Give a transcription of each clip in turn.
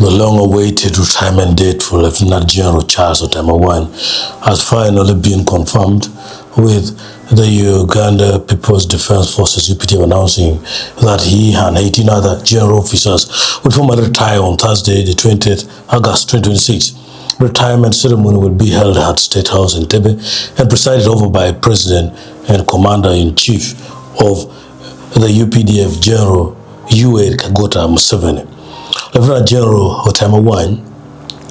The long-awaited retirement date for Lieutenant General Charles Otema Awany has finally been confirmed, with the Uganda People's Defense Forces UPDF announcing that he and 18 other general officers will formally retire on Thursday, the 20th August 2026. The retirement ceremony will be held at State House in Chope and presided over by President and Commander-in-Chief of the UPDF General Yoweri Museveni. Lieutenant General Otema Awany,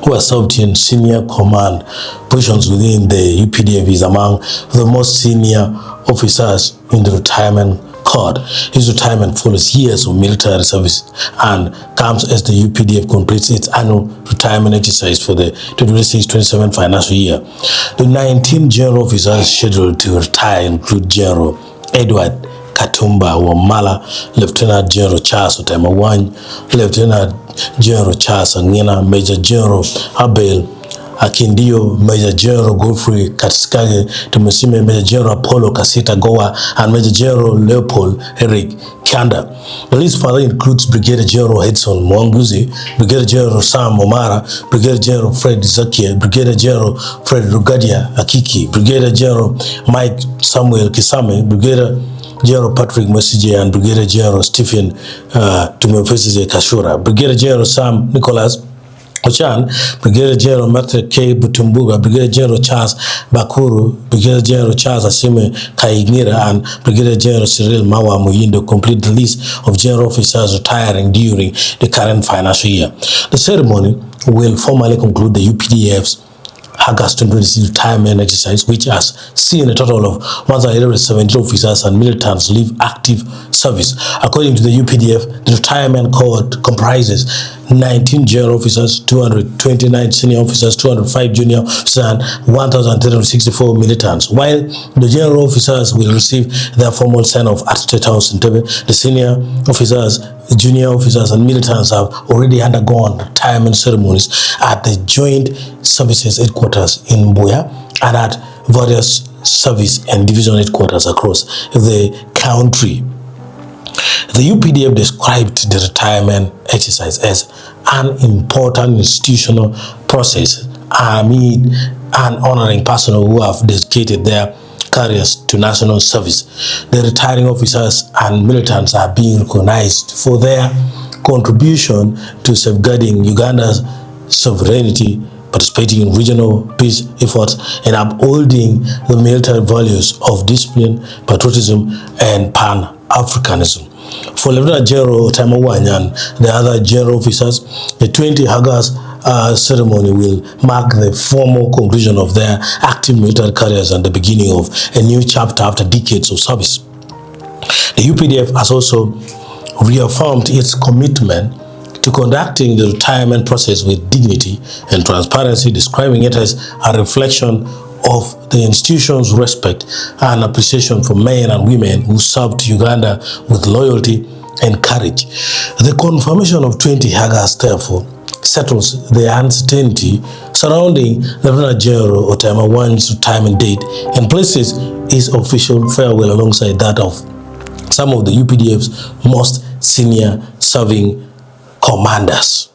who has served in senior command positions within the UPDF, is among the most senior officers in the retirement court. His retirement follows years of military service and comes as the UPDF completes its annual retirement exercise for the 2026-27 financial year. The 19 general officers scheduled to retire include General Edward Katumba Wamala, Lieutenant General Charles Otema Awany, Lieutenant General Charles Angina, Major General Abel Akindio, Major General Godfrey Katskage Tumusime, Major General Apollo Kasita Goa, and Major General Leopold Eric Kanda. The list further includes Brigadier General Edson Mwanguzi, Brigadier General Sam Omara, Brigadier General Fred Zakia, Brigadier General Fred Rugadia Akiki, Brigadier General Mike Samuel Kisame, Brigadier General Patrick Mesije, and Brigadier General Stephen Tumefesije Kashura, Brigadier General Sam Nicholas Ochan, Brigadier General Matre K. Butumbuga, Brigadier General Charles Bakuru, Brigadier General Charles Asime Kaignira, and Brigadier General Cyril Mawa Muyindo complete the list of general officers retiring during the current financial year. The ceremony will formally conclude the UPDF's August 2026 retirement exercise, which has seen a total of 170 officers and militants leave active service. According to the UPDF, the retirement cohort comprises 19 general officers, 229 senior officers, 205 junior officers, and 1,364 militants. While the general officers will receive their formal sign-off at State House in Chope, the senior officers, junior officers, and militants have already undergone retirement ceremonies at the Joint Services Headquarters in Buea and at various service and division headquarters across the country. The UPDF described the retirement exercise as an important institutional process amid and honoring personnel who have dedicated their careers to national service. The retiring officers and militants are being recognized for their contribution to safeguarding Uganda's sovereignty, participating in regional peace efforts, and upholding the military values of discipline, patriotism, and Pan-Africanism. For Lieutenant General Otema Awany and the other general officers, the 20 August ceremony will mark the formal conclusion of their active military careers and the beginning of a new chapter after decades of service. The UPDF has also reaffirmed its commitment to conducting the retirement process with dignity and transparency, describing it as a reflection of the institution's respect and appreciation for men and women who served Uganda with loyalty and courage. The confirmation of 20 August, therefore, settles the uncertainty surrounding Lieutenant General Otema Awany's retirement date and places his official farewell alongside that of some of the UPDF's most senior serving commanders.